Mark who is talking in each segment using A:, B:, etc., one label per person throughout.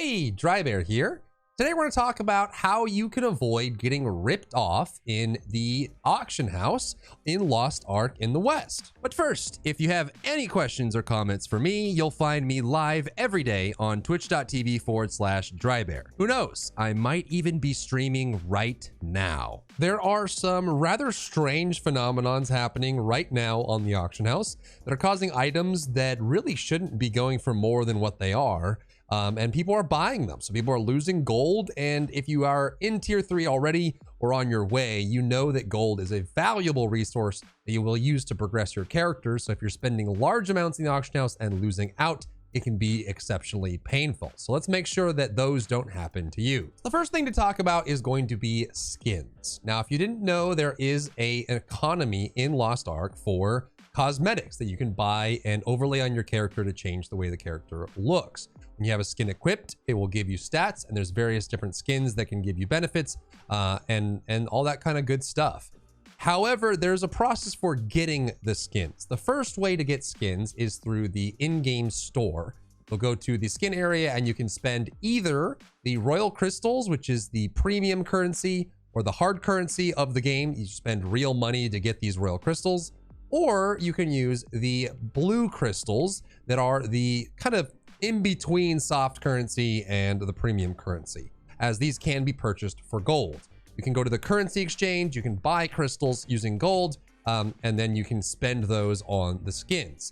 A: Hey, Drybear here. Today we're going to talk about how you can avoid getting ripped off in the auction house in Lost Ark in the West. But first, if you have any questions or comments for me, you'll find me live every day on twitch.tv/Drybear. Who knows? I might even be streaming right now. There are some rather strange phenomenons happening right now on the auction house that are causing items that really shouldn't be going for more than what they are. And people are buying them. So people are losing gold. And if you are in tier 3 already or on your way, you know that gold is a valuable resource that you will use to progress your character. So if you're spending large amounts in the auction house and losing out, it can be exceptionally painful. So let's make sure that those don't happen to you. The first thing to talk about is going to be skins. Now, if you didn't know, there is an economy in Lost Ark for cosmetics that you can buy and overlay on your character to change the way the character looks. When you have a skin equipped, it will give you stats, and there's various different skins that can give you benefits and all that kind of good stuff. However, there's a process for getting the skins. The first way to get skins is through the in-game store. You'll go to the skin area and you can spend either the royal crystals, which is the premium currency, or the hard currency of the game. You spend real money to get these royal crystals, or you can use the blue crystals that are the kind of in between soft currency and the premium currency, as these can be purchased for gold. You can go to the currency exchange, you can buy crystals using gold, and then you can spend those on the skins.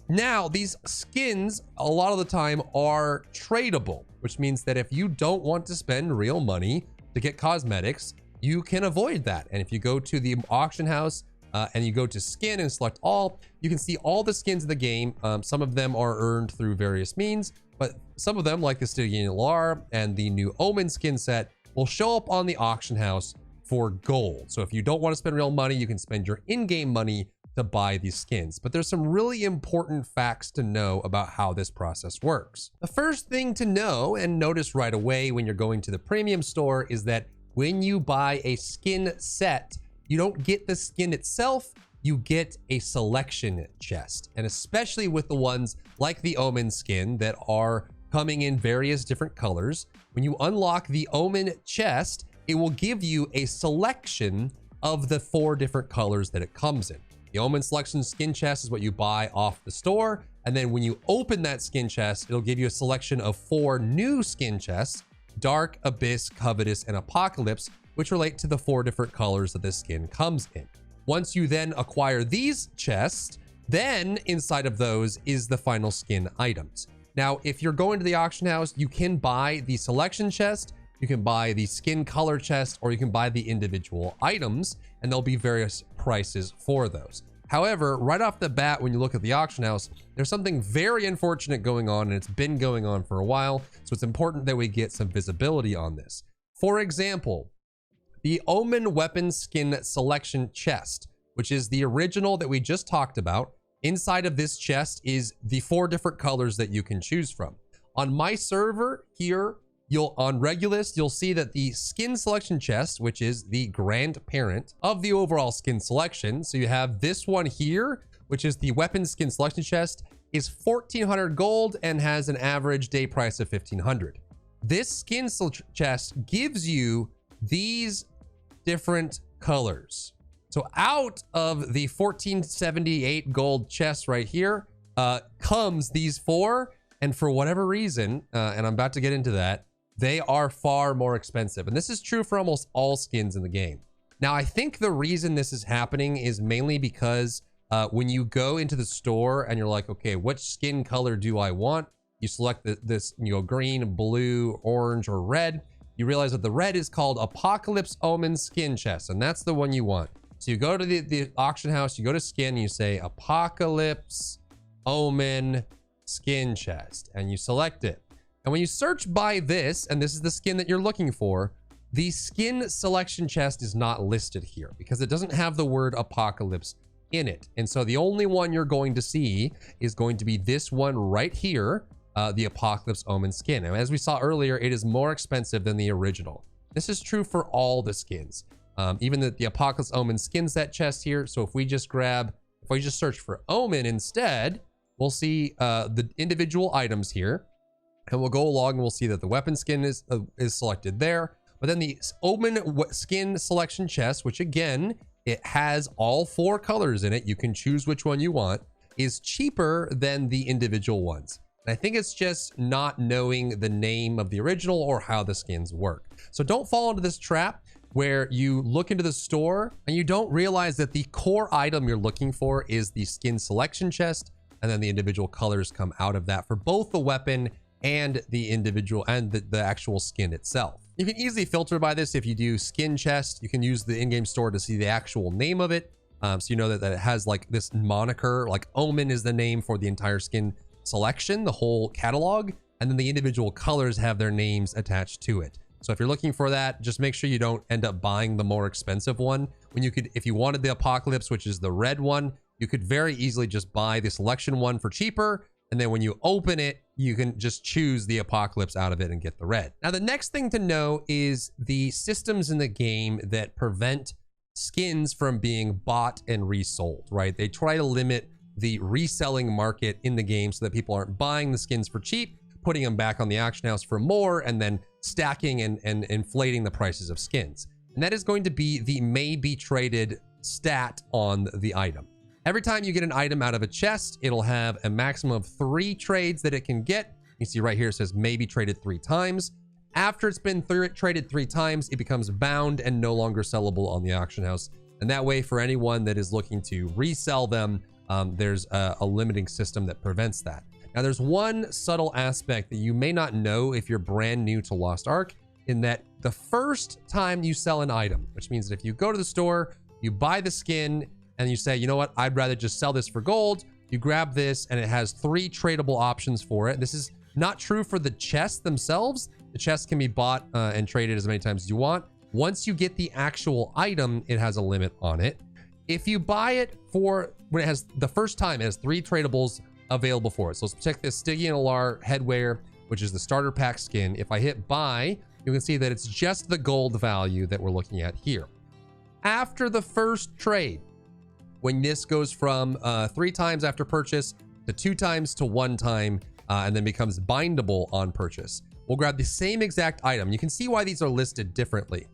A: Now, these skins, a lot of the time, are tradable, which means that if you don't want to spend real money to get cosmetics, you can avoid that. And if you go to the auction house, and you go to skin and select all, you can see all the skins in the game. Some of them are earned through various means, but some of them, like the Stygian Alar and the new Omen skin set, will show up on the auction house for gold. So if you don't want to spend real money, you can spend your in-game money to buy these skins. But there's some really important facts to know about how this process works. The first thing to know and notice right away when you're going to the premium store is that when you buy a skin set, you don't get the skin itself, you get a selection chest. And especially with the ones like the Omen skin that are coming in various different colors, when you unlock the Omen chest, it will give you a selection of the 4 different colors that it comes in. The Omen selection skin chest is what you buy off the store. And then when you open that skin chest, it'll give you a selection of 4 new skin chests: Dark, Abyss, Covetous, and Apocalypse, which relate to the 4 different colors that this skin comes in. Once you then acquire these chests, then inside of those is the final skin items. Now, if you're going to the auction house, you can buy the selection chest, you can buy the skin color chest, or you can buy the individual items, and there'll be various prices for those. However, right off the bat, when you look at the auction house, there's something very unfortunate going on, and it's been going on for a while, so it's important that we get some visibility on this. For example, the Omen weapon skin selection chest, which is the original that we just talked about. Inside of this chest is the 4 different colors that you can choose from. On my server here, on Regulus, you'll see that the skin selection chest, which is the grandparent of the overall skin selection. So you have this one here, which is the weapon skin selection chest, is 1,400 gold and has an average day price of 1,500. This skin chest gives you these different colors. So out of the 1,478 gold chest right here comes these 4, and for whatever reason, and I'm about to get into that, they are far more expensive. And this is true for almost all skins in the game. Now, I think the reason this is happening is mainly because when you go into the store and you're like, okay, which skin color do I want? You select this, green, blue, orange, or red. You realize that the red is called Apocalypse Omen skin chest, and that's the one you want. So you go to the auction house, you go to skin, and you say Apocalypse Omen skin chest, and you select it. And when you search by this, and this is the skin that you're looking for, the skin selection chest is not listed here because it doesn't have the word Apocalypse in it. And so the only one you're going to see is going to be this one right here, the Apocalypse Omen skin. And as we saw earlier, it is more expensive than the original. This is true for all the skins, even the Apocalypse Omen skin set chest here. So if we just search for Omen instead, we'll see the individual items here. And we'll go along and we'll see that the weapon skin is selected there. But then the omen skin selection chest, which again, it has all 4 colors in it. You can choose which one you want, is cheaper than the individual ones. And I think it's just not knowing the name of the original or how the skins work. So don't fall into this trap where you look into the store and you don't realize that the core item you're looking for is the skin selection chest. And then the individual colors come out of that for both the weapon and the individual and the actual skin itself. You can easily filter by this. If you do skin chest, you can use the in-game store to see the actual name of it. So you know that it has like this moniker, like Omen is the name for the entire skin selection, the whole catalog, and then the individual colors have their names attached to it. So if you're looking for that, just make sure you don't end up buying the more expensive one. When you could, if you wanted the Apocalypse, which is the red one, you could very easily just buy the selection one for cheaper. And then when you open it, you can just choose the Apocalypse out of it and get the red. Now, the next thing to know is the systems in the game that prevent skins from being bought and resold, right? They try to limit the reselling market in the game so that people aren't buying the skins for cheap, putting them back on the auction house for more, and then stacking and inflating the prices of skins. And that is going to be the may be traded stat on the item. Every time you get an item out of a chest, it'll have a maximum of 3 trades that it can get. You see right here, it says maybe traded 3 times. After it's been traded 3 times, it becomes bound and no longer sellable on the auction house. And that way, for anyone that is looking to resell them, there's a limiting system that prevents that. Now, there's one subtle aspect that you may not know if you're brand new to Lost Ark, in that the first time you sell an item, which means that if you go to the store, you buy the skin, and you say, you know what, I'd rather just sell this for gold. You grab this and it has 3 tradable options for it. This is not true for the chests themselves. The chests can be bought and traded as many times as you want. Once you get the actual item, it has a limit on it. If you buy it for, when it has the first time, it has 3 tradables available for it. So let's check this Stygian Alar headwear, which is the starter pack skin. If I hit buy, you can see that it's just the gold value that we're looking at here. After the first trade, when this goes from 3 times after purchase to 2 times to 1 time, and then becomes bindable on purchase, we'll grab the same exact item. You can see why these are listed differently.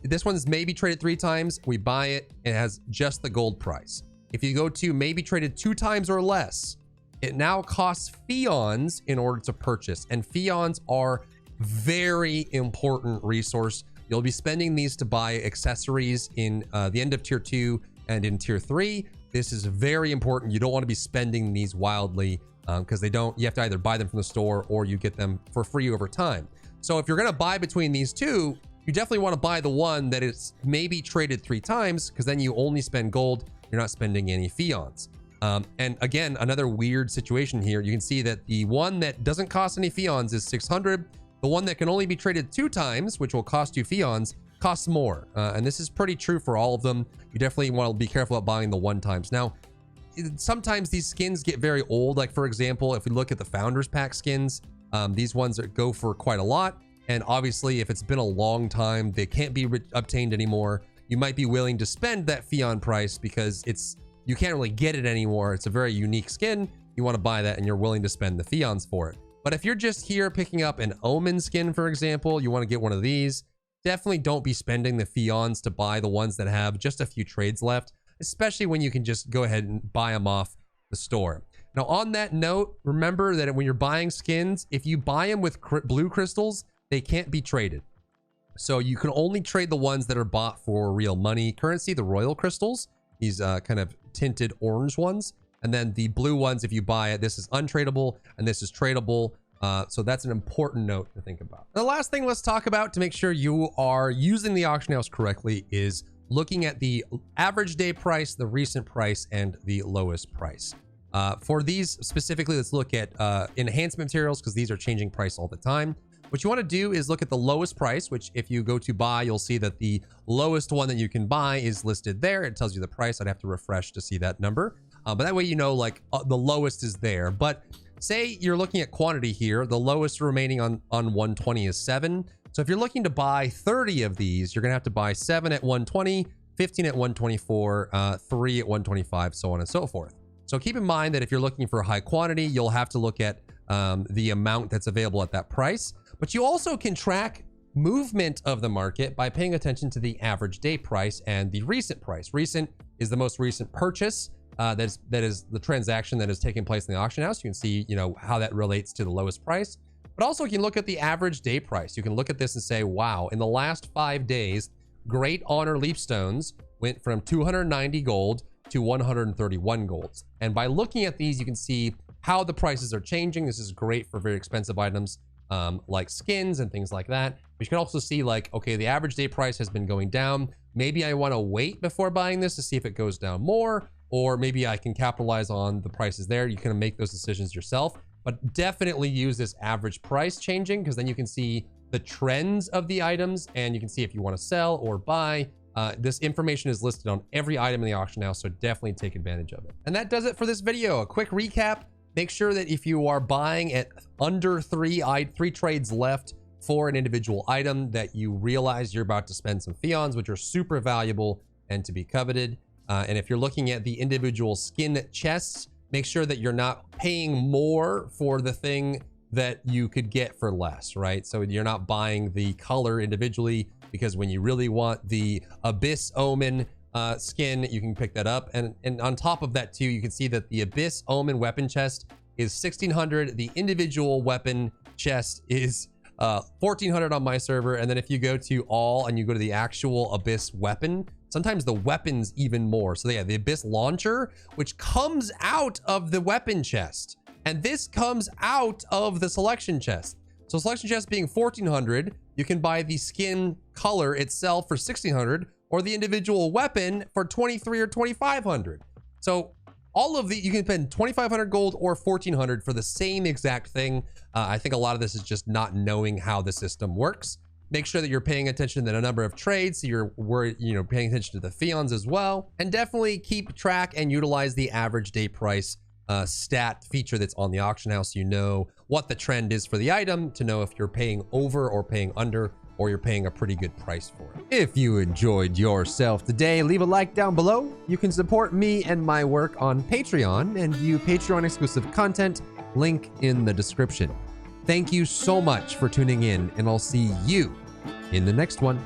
A: This one's maybe traded 3 times. We buy it. It has just the gold price. If you go to maybe traded 2 times or less, it now costs Fions in order to purchase. And Fions are very important resource. You'll be spending these to buy accessories in the end of tier 2 and in tier 3. This is very important. You don't want to be spending these wildly because you have to either buy them from the store or you get them for free over time. So if you're going to buy between these two, you definitely want to buy the one that is maybe traded 3 times, because then you only spend gold. You're not spending any Fions. And again, another weird situation here. You can see that the one that doesn't cost any Fions is 600. The one that can only be traded 2 times, which will cost you Fions, costs more. And this is pretty true for all of them. You definitely want to be careful about buying the 1 times. Now, sometimes these skins get very old. Like, for example, if we look at the Founders Pack skins, these ones go for quite a lot. And obviously, if it's been a long time, they can't be obtained anymore. You might be willing to spend that Fion price because you can't really get it anymore. It's a very unique skin. You want to buy that and you're willing to spend the Fions for it. But if you're just here picking up an Omen skin, for example, you want to get one of these, definitely don't be spending the Fions to buy the ones that have just a few trades left, especially when you can just go ahead and buy them off the store. Now, on that note, remember that when you're buying skins, if you buy them with blue crystals, they can't be traded. So you can only trade the ones that are bought for real money currency, the royal crystals, these kind of tinted orange ones. And then the blue ones, if you buy it, this is untradeable and this is tradable. So that's an important note to think about. The last thing let's talk about to make sure you are using the auction house correctly is looking at the average day price, the recent price, and the lowest price. For these specifically, let's look at enhancement materials, because these are changing price all the time. What you want to do is look at the lowest price, which if you go to buy, you'll see that the lowest one that you can buy is listed there. It tells you the price. I'd have to refresh to see that number. But that way, you know, like the lowest is there. But say you're looking at quantity here, the lowest remaining on 120 is 7. So if you're looking to buy 30 of these, you're going to have to buy 7 at 120, 15 at 124, 3 at 125, so on and so forth. So keep in mind that if you're looking for high quantity, you'll have to look at the amount that's available at that price. But you also can track movement of the market by paying attention to the average day price and the recent price. Recent is the most recent purchase. That is the transaction that is taking place in the auction house. You can see, how that relates to the lowest price. But also you can look at the average day price. You can look at this and say, wow, in the last 5 days, Great Honor Leapstones went from 290 gold to 131 golds. And by looking at these, you can see how the prices are changing. This is great for very expensive items like skins and things like that. But you can also see like, okay, the average day price has been going down. Maybe I want to wait before buying this to see if it goes down more, or maybe I can capitalize on the prices there. You can make those decisions yourself, but definitely use this average price changing, because then you can see the trends of the items and you can see if you want to sell or buy. This information is listed on every item in the auction house, so definitely take advantage of it. And that does it for this video. A quick recap. Make sure that if you are buying at under three trades left for an individual item, that you realize you're about to spend some fions, which are super valuable and to be coveted. And if you're looking at the individual skin chests, make sure that you're not paying more for the thing that you could get for less, right? So you're not buying the color individually, because when you really want the Abyss Omen skin, you can pick that up. And on top of that too, you can see that the Abyss Omen weapon chest is 1600. The individual weapon chest is 1400 on my server. And then if you go to all and you go to the actual Abyss weapon, sometimes the weapon's even more. So yeah, the Abyss launcher, which comes out of the weapon chest, and this comes out of the selection chest. So selection chest being 1400, you can buy the skin color itself for 1600, or the individual weapon for 23 or 2500. So all of the, you can spend 2500 gold or 1400 for the same exact thing. I think a lot of this is just not knowing how the system works. Make sure that you're paying attention to the number of trades, so you're paying attention to the fions as well. And definitely keep track and utilize the average day price stat feature that's on the auction house, so you know what the trend is for the item, to know if you're paying over or paying under, or you're paying a pretty good price for it. If you enjoyed yourself today, leave a like down below. You can support me and my work on Patreon and view Patreon exclusive content, link in the description. Thank you so much for tuning in, and I'll see you in the next one.